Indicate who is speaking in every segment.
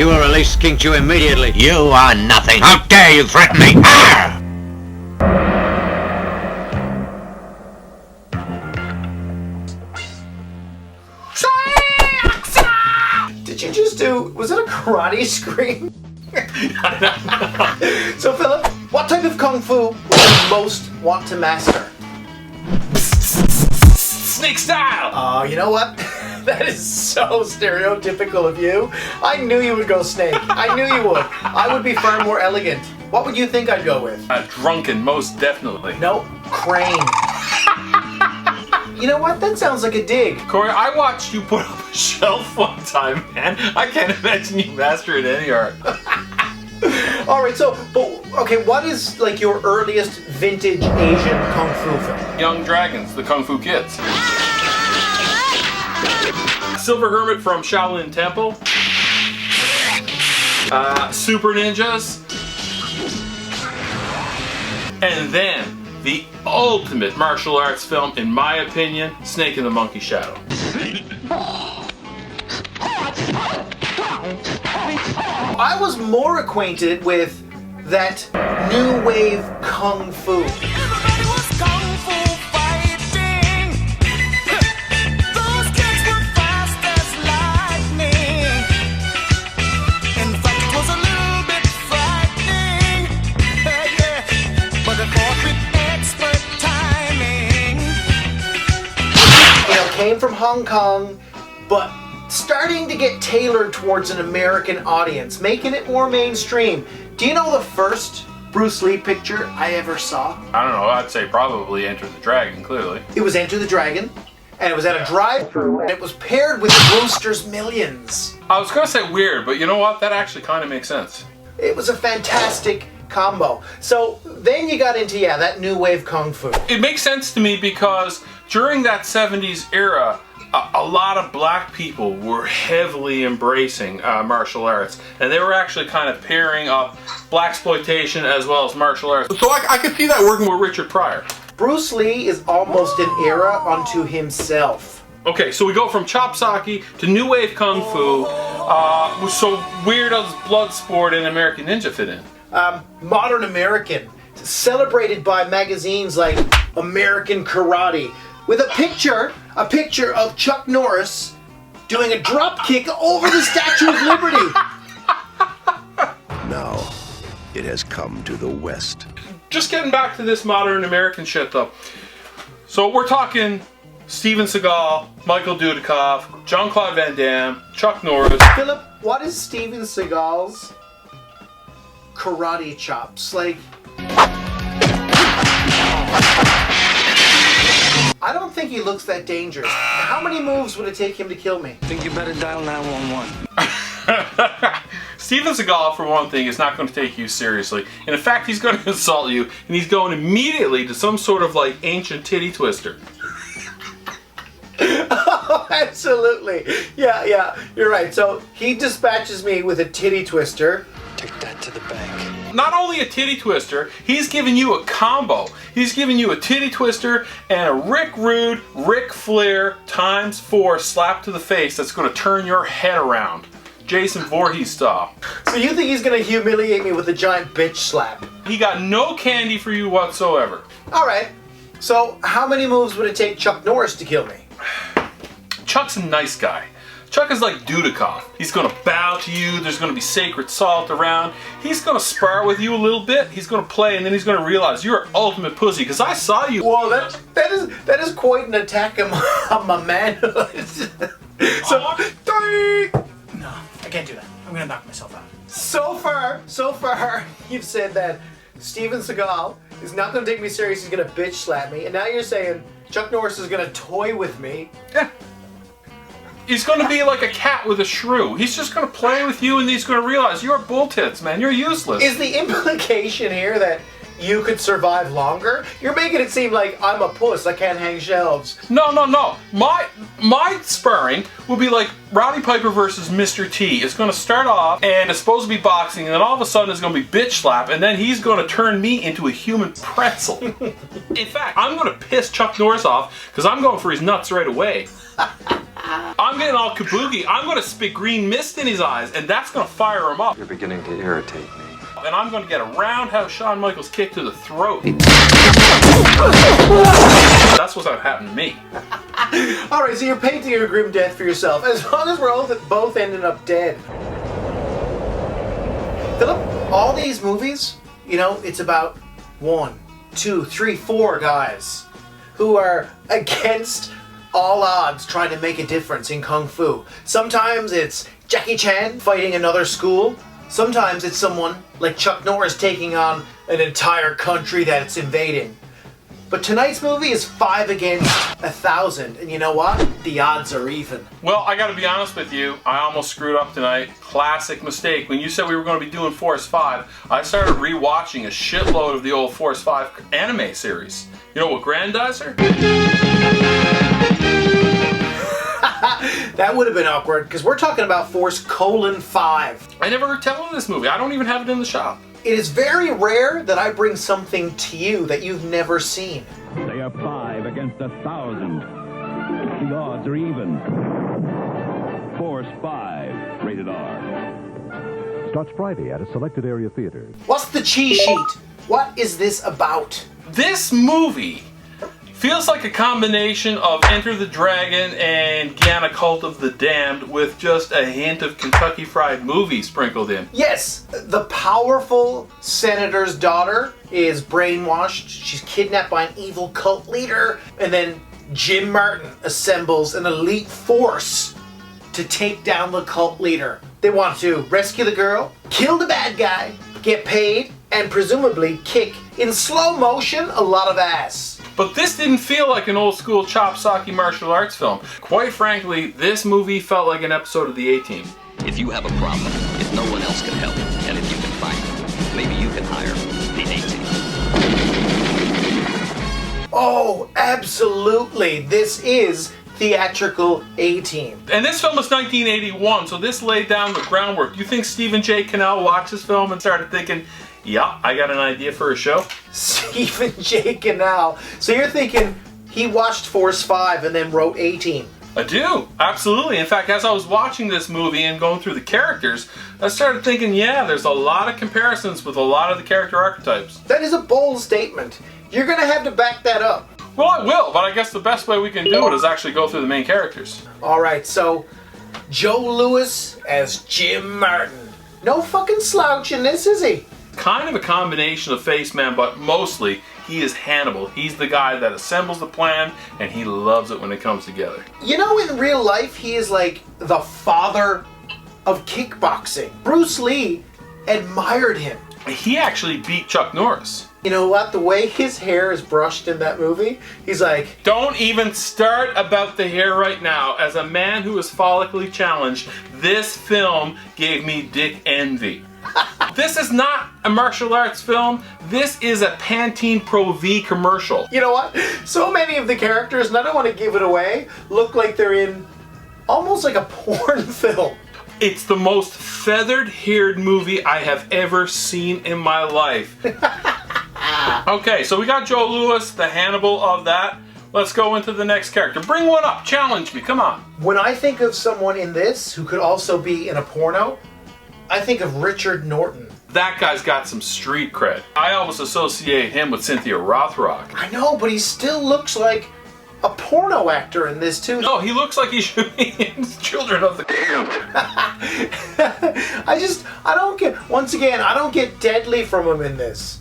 Speaker 1: You will release King Chu immediately.
Speaker 2: You are nothing. How dare you threaten me? Arr!
Speaker 3: Did you just do, was it a karate scream? So Philip, what type of kung fu would you most want to master?
Speaker 4: Snake style!
Speaker 3: Oh, you know what? That is so stereotypical of you. I knew you would go snake. I knew you would. I would be far more elegant. What would you think I'd go with?
Speaker 4: Drunken, most definitely.
Speaker 3: No, crane. You know what? That sounds like a dig.
Speaker 4: Corey, I watched you put up a shelf one time, man. I can't imagine you master it any art.
Speaker 3: All right, so, okay, what is like your earliest vintage Asian kung fu film?
Speaker 4: Young Dragons, the Kung Fu Kids. Silver Hermit from Shaolin Temple. Super Ninjas. And then, the ultimate martial arts film, in my opinion, Snake and the Monkey Shadow.
Speaker 3: I was more acquainted with that new wave kung fu.
Speaker 5: Everybody was kung fu fighting. Those kids were fast as lightning. In fact, it was a little bit frightening. Yeah. But it fought with expert timing.
Speaker 3: You know, came from Hong Kong, but starting to get tailored towards an American audience, making it more mainstream. Do you know the first Bruce Lee picture I ever saw?
Speaker 4: I don't know, I'd say probably Enter the Dragon, clearly.
Speaker 3: It was Enter the Dragon, and it was at a drive-thru, and it was paired with Brewster's Millions.
Speaker 4: I was gonna say weird, but you know what? That actually kind of makes sense.
Speaker 3: It was a fantastic combo. So then you got into, yeah, that new wave kung fu.
Speaker 4: It makes sense to me because during that 70s era, a lot of black people were heavily embracing martial arts, and they were actually kind of pairing up blaxploitation as well as martial arts. So I could see that working with Richard Pryor.
Speaker 3: Bruce Lee is almost an era unto himself.
Speaker 4: Okay, so we go from chop sake to new wave kung fu. So where does Bloodsport and American Ninja fit in?
Speaker 3: Modern American, celebrated by magazines like American Karate, with a picture of Chuck Norris doing a drop kick over the Statue of Liberty.
Speaker 6: Now, it has come to the West.
Speaker 4: Just getting back to this modern American shit though. So we're talking Steven Seagal, Michael Dudikoff, Jean-Claude Van Damme, Chuck Norris.
Speaker 3: Philip, what is Steven Seagal's karate chops? Like, I don't think he looks that dangerous. How many moves would it take him to kill me?
Speaker 5: I think you better dial 911.
Speaker 4: Steven Seagal, for one thing, is not going to take you seriously. And in fact, he's going to insult you, and he's going immediately to some sort of like ancient titty twister.
Speaker 3: Oh, absolutely. Yeah, you're right. So he dispatches me with a titty twister.
Speaker 5: Take that to the bank.
Speaker 4: Not only a titty twister, he's giving you a combo. He's giving you a titty twister and a Rick Rude, Ric Flair ×4 slap to the face that's going to turn your head around. Jason Voorhees style.
Speaker 3: So you think he's going to humiliate me with a giant bitch slap?
Speaker 4: He got no candy for you whatsoever.
Speaker 3: All right. So how many moves would it take Chuck Norris to kill me?
Speaker 4: Chuck's a nice guy. Chuck is like Dudikoff. He's going to bow to you. There's going to be sacred salt around. He's going to spar with you a little bit. He's going to play, and then he's going to realize you're an ultimate pussy because I saw you.
Speaker 3: Whoa, that is quite an attack on my manhood. So, no, I can't do that. I'm going to knock myself out. So far, you've said that Steven Seagal is not going to take me serious. He's going to bitch slap me, and now you're saying Chuck Norris is going to toy with me.
Speaker 4: Yeah. He's going to be like a cat with a shrew. He's just going to play with you, and he's going to realize you're bull tits, man. You're useless.
Speaker 3: Is the implication here that you could survive longer? You're making it seem like I'm a puss. I can't hang shelves.
Speaker 4: No. My sparring will be like Roddy Piper versus Mr. T. It's going to start off, and it's supposed to be boxing, and then all of a sudden it's going to be bitch slap, and then he's going to turn me into a human pretzel. In fact, I'm going to piss Chuck Norris off because I'm going for his nuts right away. I'm getting all kabuki. I'm going to spit green mist in his eyes, and that's going to fire him up.
Speaker 7: You're beginning to irritate me.
Speaker 4: And I'm going to get a roundhouse Shawn Michaels kick to the throat. That's what's happened to me.
Speaker 3: Alright, so you're painting a grim death for yourself, as long as we're all both ending up dead. Philip, all these movies, you know, it's about 1, 2, 3, 4 guys who are against all odds trying to make a difference in Kung Fu. Sometimes it's Jackie Chan fighting another school. Sometimes it's someone like Chuck Norris taking on an entire country that it's invading. But tonight's movie is 5 against 1,000, and you know what? The odds are even.
Speaker 4: Well, I gotta be honest with you, I almost screwed up tonight. Classic mistake. When you said we were going to be doing Force 5, I started rewatching a shitload of the old Force 5 anime series. You know what Grandizer?
Speaker 3: That would have been awkward, because we're talking about Force 5.
Speaker 4: I never heard tell of this movie. I don't even have it in the shop.
Speaker 3: It is very rare that I bring something to you that you've never seen.
Speaker 8: They are 5 against 1,000. The odds are even. Force 5, rated R.
Speaker 9: Starts Friday at a selected area theater.
Speaker 3: What's the cheat sheet? What is this about?
Speaker 4: This movie feels like a combination of Enter the Dragon and Guyana Cult of the Damned with just a hint of Kentucky Fried Movie sprinkled in.
Speaker 3: Yes, the powerful senator's daughter is brainwashed. She's kidnapped by an evil cult leader. And then Jim Martin assembles an elite force to take down the cult leader. They want to rescue the girl, kill the bad guy, get paid, and presumably kick, in slow motion, a lot of ass.
Speaker 4: But this didn't feel like an old school chop socky martial arts film. Quite frankly, this movie felt like an episode of the A-Team.
Speaker 10: If you have a problem, if no one else can help, and if you can fight, maybe you can hire the A-Team.
Speaker 3: Oh, absolutely. This is theatrical A-Team.
Speaker 4: And this film was 1981, so this laid down the groundwork. You think Stephen J. Cannell watched this film and started thinking, yeah, I got an idea for a show?
Speaker 3: Stephen J. Cannell. So you're thinking he watched Force 5 and then wrote A-Team.
Speaker 4: I do, absolutely. In fact, as I was watching this movie and going through the characters, I started thinking, yeah, there's a lot of comparisons with a lot of the character archetypes.
Speaker 3: That is a bold statement. You're going to have to back that up.
Speaker 4: Well, I will, but I guess the best way we can do it is actually go through the main characters.
Speaker 3: Alright, so Joe Louis as Jim Martin. No fucking slouch in this, is he?
Speaker 4: Kind of a combination of Face Man, but mostly he is Hannibal. He's the guy that assembles the plan, and he loves it when it comes together.
Speaker 3: You know, in real life, he is like the father of kickboxing. Bruce Lee admired him.
Speaker 4: He actually beat Chuck Norris.
Speaker 3: You know what? The way his hair is brushed in that movie, he's like...
Speaker 4: Don't even start about the hair right now. As a man who is follically challenged, this film gave me dick envy. This is not a martial arts film. This is a Pantene Pro V commercial.
Speaker 3: You know what? So many of the characters, and I don't want to give it away, look like they're in almost like a porn film.
Speaker 4: It's the most feathered-haired movie I have ever seen in my life. Okay, so we got Joe Louis, the Hannibal of that. Let's go into the next character. Bring one up. Challenge me. Come on.
Speaker 3: When I think of someone in this who could also be in a porno, I think of Richard Norton.
Speaker 4: That guy's got some street cred. I always associate him with Cynthia Rothrock.
Speaker 3: I know, but he still looks like a porno actor in this too.
Speaker 4: No, he looks like he should be in Children of the Damned.
Speaker 3: I don't get, once again, I don't get deadly from him in this.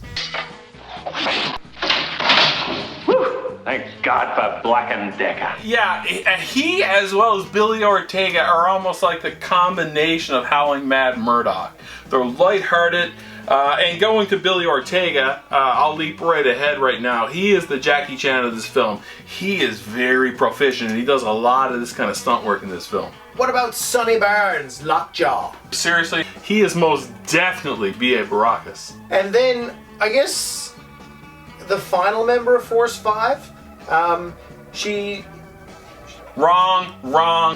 Speaker 11: Thank God for Black and Decker.
Speaker 4: Yeah, he as well as Billy Ortega are almost like the combination of Howling Mad Murdoch. They're lighthearted, and going to Billy Ortega, I'll leap right ahead right now. He is the Jackie Chan of this film. He is very proficient, and he does a lot of this kind of stunt work in this film.
Speaker 3: What about Sonny Barnes, Lockjaw?
Speaker 4: Seriously, he is most definitely B.A. Baracus.
Speaker 3: And then, I guess, the final member of Force 5, she...
Speaker 4: Wrong.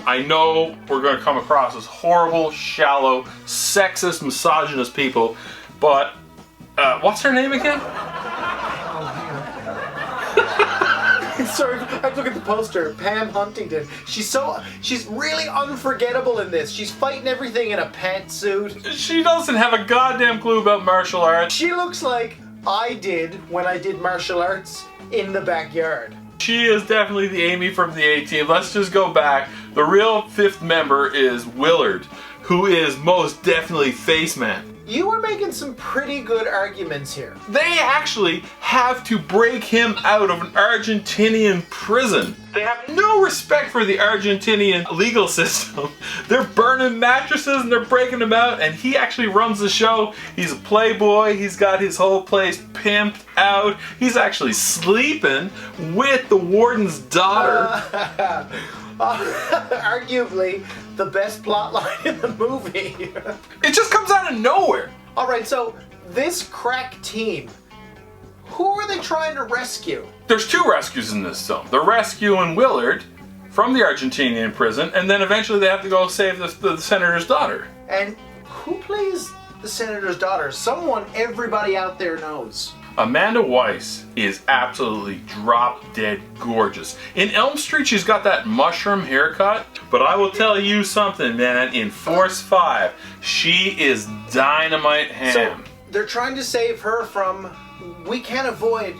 Speaker 4: I know we're going to come across as horrible, shallow, sexist, misogynist people, but what's her name again?
Speaker 3: Sorry, I have to look at the poster. Pam Huntington. She's really unforgettable in this. She's fighting everything in a pantsuit.
Speaker 4: She doesn't have a goddamn clue about martial arts.
Speaker 3: She looks like I did when I did martial arts in the backyard.
Speaker 4: She is definitely the Amy from the A-Team. Let's just go back. The real fifth member is Willard, who is most definitely Face Man.
Speaker 3: You are making some pretty good arguments here.
Speaker 4: They actually have to break him out of an Argentinian prison. They have no respect for the Argentinian legal system. They're burning mattresses and they're breaking him out, and he actually runs the show. He's a playboy. He's got his whole place pimped out. He's actually sleeping with the warden's daughter.
Speaker 3: Arguably the best plotline in the movie.
Speaker 4: It just comes out of nowhere.
Speaker 3: Alright, so this crack team, who are they trying to rescue?
Speaker 4: There's two rescues in this film. They're rescuing Willard from the Argentinian prison, and then eventually they have to go save the senator's daughter.
Speaker 3: And who plays the senator's daughter? Someone everybody out there knows.
Speaker 4: Amanda Weiss is absolutely drop-dead gorgeous. In Elm Street, she's got that mushroom haircut, but I will tell you something, man. In Force 5, she is dynamite ham.
Speaker 3: So they're trying to save her from we can't avoid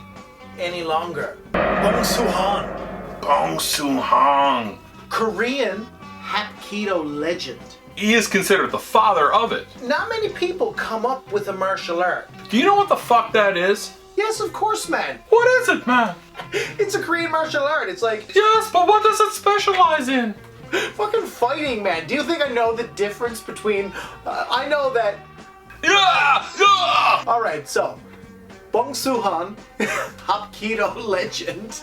Speaker 3: any longer. Bong Soo-han.
Speaker 4: Bong Soo-han.
Speaker 3: Korean Hapkido legend.
Speaker 4: He is considered the father of it.
Speaker 3: Not many people come up with a martial art.
Speaker 4: Do you know what the fuck that is?
Speaker 3: Yes, of course, man.
Speaker 4: What is it, man?
Speaker 3: It's a Korean martial art. It's like...
Speaker 4: Yes, but what does it specialize in?
Speaker 3: Fucking fighting, man. Do you think I know the difference between... I know that...
Speaker 4: Yeah! Yeah!
Speaker 3: Alright, so... Bong Soo-han, Hapkido legend.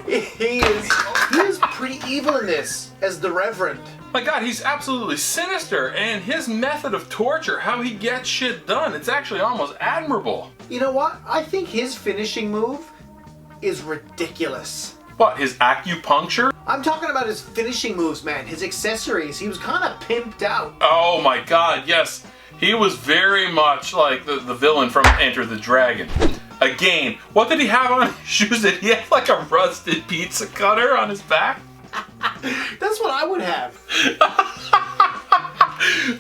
Speaker 3: he is pretty evil in this, as the Reverend.
Speaker 4: My God, he's absolutely sinister, and his method of torture, how he gets shit done, it's actually almost admirable.
Speaker 3: You know what? I think his finishing move is ridiculous.
Speaker 4: What, his acupuncture?
Speaker 3: I'm talking about his finishing moves, man. His accessories. He was kind of pimped out.
Speaker 4: Oh my God, yes. He was very much like the villain from Enter the Dragon. Again, what did he have on his shoes? Did he have like a rusted pizza cutter on his back?
Speaker 3: That's what I would have.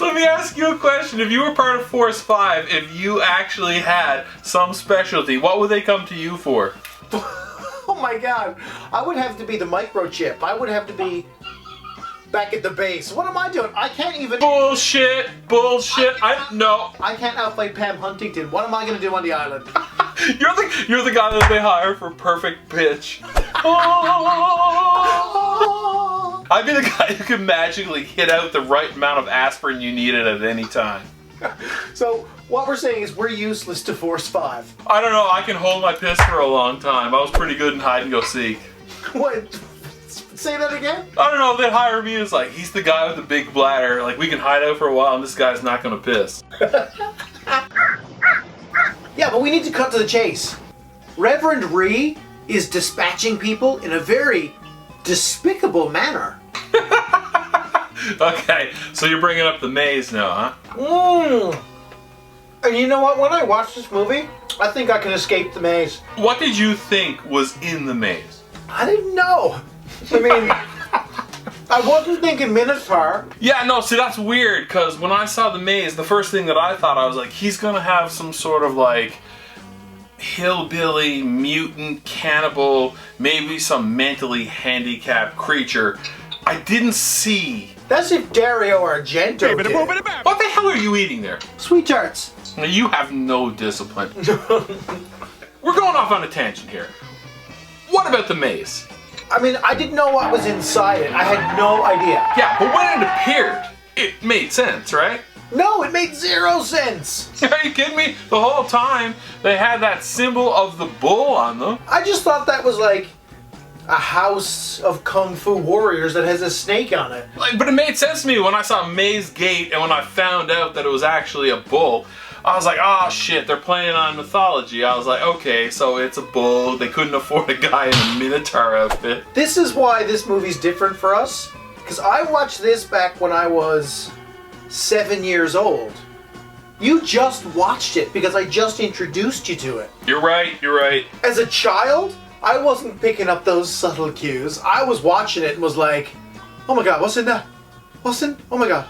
Speaker 4: Let me ask you a question. If you were part of Force 5, if you actually had some specialty, what would they come to you for?
Speaker 3: Oh my God. I would have to be the microchip. I would have to be back at the base. What am I doing? I can't even...
Speaker 4: Bullshit! Bullshit! No.
Speaker 3: I can't outfight Pam Huntington. What am I going to do on the island?
Speaker 4: You're the guy that they hire for perfect pitch. I'd be the guy who could magically hit out the right amount of aspirin you needed at any time.
Speaker 3: So, what we're saying is we're useless to Force 5.
Speaker 4: I don't know, I can hold my piss for a long time. I was pretty good in hide and go seek.
Speaker 3: What? Say that again?
Speaker 4: I don't know, they'd hire me as like, he's the guy with the big bladder. Like, we can hide out for a while and this guy's not gonna piss.
Speaker 3: Yeah, but we need to cut to the chase. Reverend Ree is dispatching people in a very despicable manner.
Speaker 4: Okay, so you're bringing up the maze now, huh?
Speaker 3: And you know what? When I watched this movie, I think I can escape the maze.
Speaker 4: What did you think was in the maze?
Speaker 3: I didn't know. I mean, I wasn't thinking Minotaur.
Speaker 4: Yeah, no, see, that's weird, because when I saw the maze, the first thing that I thought, I was like, he's gonna have some sort of, like, hillbilly, mutant, cannibal, maybe some mentally handicapped creature. I didn't see...
Speaker 3: That's if Dario Argento did.
Speaker 4: What the hell are you eating there?
Speaker 3: Sweet tarts.
Speaker 4: Now, you have no discipline. We're going off on a tangent here. What about the maze?
Speaker 3: I mean, I didn't know what was inside it. I had no idea.
Speaker 4: Yeah, but when it appeared, it made sense, right?
Speaker 3: No, it made 0 sense.
Speaker 4: Are you kidding me? The whole time, they had that symbol of the bull on them.
Speaker 3: I just thought that was like a house of kung fu warriors that has a snake on it.
Speaker 4: Like, but it made sense to me when I saw Maze Gate and when I found out that it was actually a bull. I was like, oh shit, they're playing on mythology. I was like, okay, so it's a bull. They couldn't afford a guy in a Minotaur outfit.
Speaker 3: This is why this movie's different for us. Because I watched this back when I was 7 years old. You just watched it because I just introduced you to it.
Speaker 4: You're right, you're right.
Speaker 3: As a child, I wasn't picking up those subtle cues. I was watching it and was like, oh my god, what's in that? What's in? Oh my god.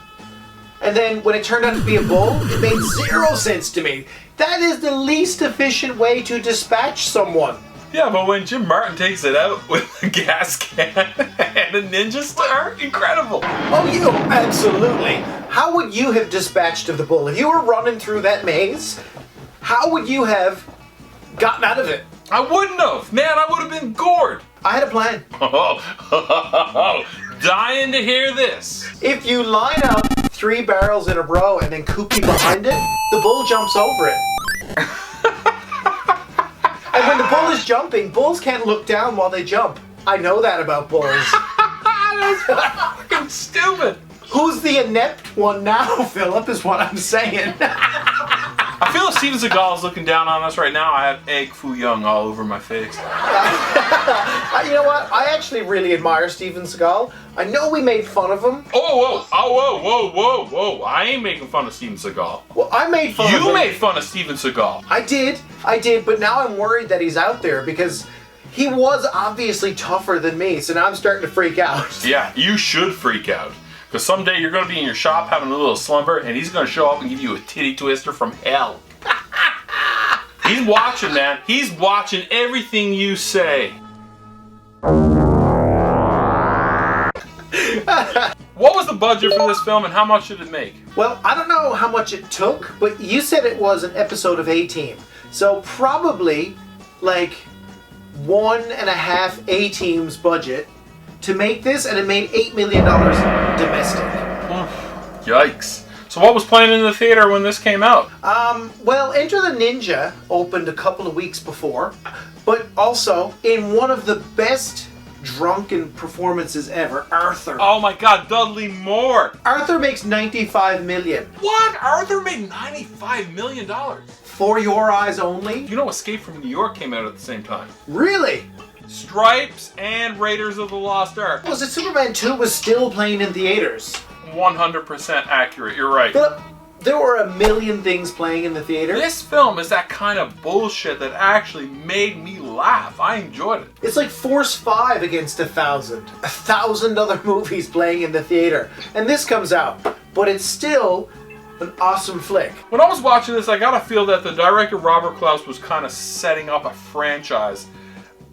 Speaker 3: And then when it turned out to be a bull, it made zero sense to me. That is the least efficient way to dispatch someone.
Speaker 4: Yeah, but when Jim Martin takes it out with a gas can and a ninja star, incredible.
Speaker 3: Oh, you absolutely. How would you have dispatched of the bull? If you were running through that maze, how would you have gotten out of it?
Speaker 4: I wouldn't have. Man, I would have been gored.
Speaker 3: I had a plan.
Speaker 4: Dying to hear this.
Speaker 3: If you line up 3 barrels in a row and then Kooky behind it, the bull jumps over it. And when the bull is jumping, bulls can't look down while they jump. I know that about bulls.
Speaker 4: That's fucking stupid.
Speaker 3: Who's the inept one now, Philip, is what I'm saying.
Speaker 4: I feel if Steven Seagal is looking down on us right now, I have egg foo young all over my face.
Speaker 3: You know what? I actually really admire Steven Seagal. I know we made fun of him.
Speaker 4: Whoa. I ain't making fun of Steven Seagal.
Speaker 3: Well, I made fun of him.
Speaker 4: You made fun of Steven Seagal.
Speaker 3: I did, but now I'm worried that he's out there because he was obviously tougher than me, so now I'm starting to freak out.
Speaker 4: Yeah, you should freak out. Because someday you're going to be in your shop having a little slumber, and he's going to show up and give you a titty twister from hell. He's watching, man. He's watching everything you say. What was the budget for this film, and how much did it make?
Speaker 3: Well, I don't know how much it took, but you said it was an episode of A-Team. So probably like 1.5 A-Team's budget to make this, and it made $8 million domestic.
Speaker 4: Yikes. So what was playing in the theater when this came out?
Speaker 3: Well, Enter the Ninja opened a couple of weeks before, but also in one of the best drunken performances ever, Arthur.
Speaker 4: Oh my god, Dudley Moore.
Speaker 3: Arthur makes $95 million.
Speaker 4: What? Arthur made $95 million?
Speaker 3: For Your Eyes Only?
Speaker 4: You know Escape from New York came out at the same time.
Speaker 3: Really?
Speaker 4: Stripes and Raiders of the Lost Ark.
Speaker 3: Was it Superman 2 was still playing in theaters?
Speaker 4: 100% accurate, you're right.
Speaker 3: But there were a million things playing in the theater.
Speaker 4: This film is that kind of bullshit that actually made me laugh. I enjoyed it.
Speaker 3: It's like Force 5 against 1,000. 1,000 other movies playing in the theater. And this comes out. But it's still an awesome flick.
Speaker 4: When I was watching this, I got to feel that the director Robert Klaus was kind of setting up a franchise.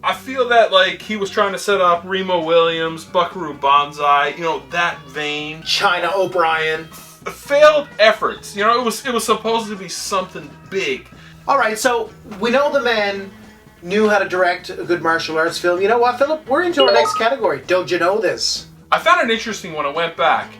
Speaker 4: I feel that like he was trying to set up Remo Williams, Buckaroo Banzai, you know, that vein.
Speaker 3: China O'Brien.
Speaker 4: Failed efforts. You know, it was supposed to be something big.
Speaker 3: Alright, so we know the man knew how to direct a good martial arts film. You know what, Philip? We're into our next category. Don't you know this?
Speaker 4: I found it interesting when I went back.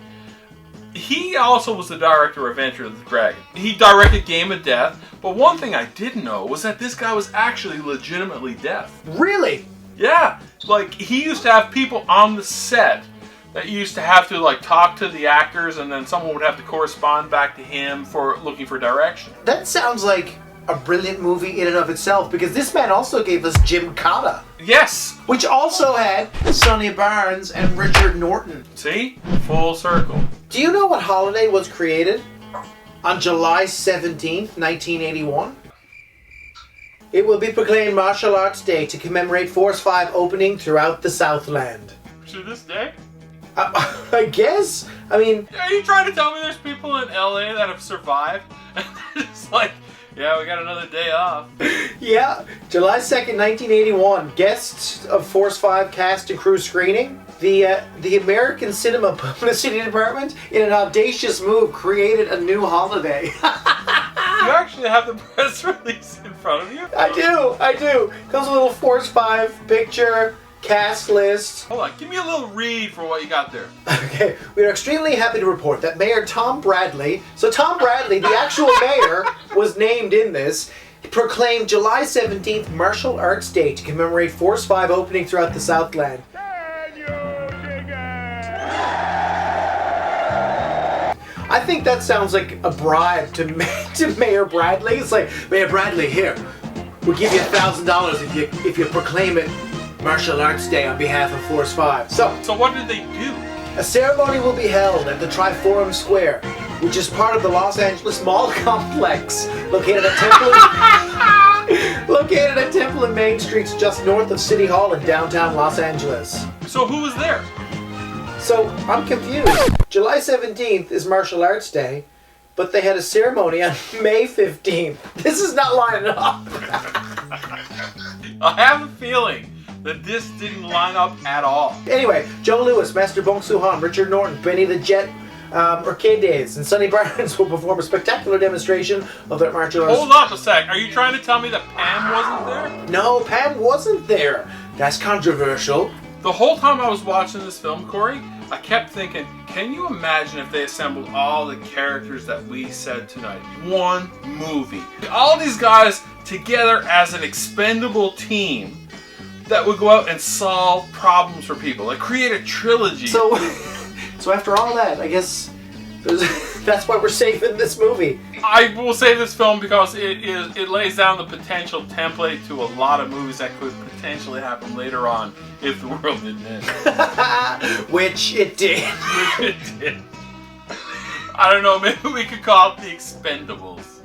Speaker 4: He also was the director of Enter the Dragon. He directed Game of Death, but one thing I didn't know was that this guy was actually legitimately deaf.
Speaker 3: Really?
Speaker 4: Yeah, like he used to have people on the set that used to have to like talk to the actors, and then someone would have to correspond back to him for looking for direction.
Speaker 3: That sounds like a brilliant movie in and of itself, because this man also gave us Jim Cotta.
Speaker 4: Yes!
Speaker 3: Which also had Sonny Barnes and Richard Norton.
Speaker 4: See? Full circle.
Speaker 3: Do you know what holiday was created on July 17th, 1981? It will be proclaimed Martial Arts Day to commemorate Force 5 opening throughout the Southland.
Speaker 4: To this day?
Speaker 3: I guess? I mean...
Speaker 4: Are you trying to tell me there's people in LA that have survived? It's like, yeah, we got another day off.
Speaker 3: Yeah, July 2nd, 1981. Guests of Force 5 cast and crew screening. The American Cinema Publicity Department, in an audacious move, created a new holiday.
Speaker 4: You actually have the press release in front of you?
Speaker 3: I do. Comes a little Force 5 picture, cast list.
Speaker 4: Hold on, give me a little read for what you got there.
Speaker 3: Okay, we are extremely happy to report that Mayor Tom Bradley, so Tom Bradley, the actual mayor, was named in this, proclaimed July 17th Martial Arts Day to commemorate Force 5 opening throughout the Southland. I think that sounds like a bribe to Mayor Bradley. It's like, Mayor Bradley, here, we'll give you $1,000 if you proclaim it Martial Arts Day on behalf of Force 5. So
Speaker 4: what did they do?
Speaker 3: A ceremony will be held at the Triforum Square, which is part of the Los Angeles Mall complex, located at located at Temple and Main Streets just north of City Hall in downtown Los Angeles.
Speaker 4: So who was there?
Speaker 3: So, I'm confused. July 17th is Martial Arts Day, but they had a ceremony on May 15th. This is not lining up.
Speaker 4: I have a feeling that this didn't line up at all.
Speaker 3: Anyway, Joe Lewis, Master Bong Soo-han, Richard Norton, Benny the Jet, Arcades, and Sonny Barnes will perform a spectacular demonstration of their martial arts.
Speaker 4: Hold up a sec. Are you trying to tell me that Pam wasn't there?
Speaker 3: No, Pam wasn't there. That's controversial.
Speaker 4: The whole time I was watching this film, Corey, I kept thinking, can you imagine if they assembled all the characters that we said tonight? One movie. All these guys together as an expendable team that would go out and solve problems for people. Like create a trilogy.
Speaker 3: So after all that, I guess that's why we're saving this movie.
Speaker 4: I will save this film because it lays down the potential template to a lot of movies that could potentially happen later on if the world didn't end.
Speaker 3: Which it did.
Speaker 4: Which it did. I don't know, maybe we could call it The Expendables.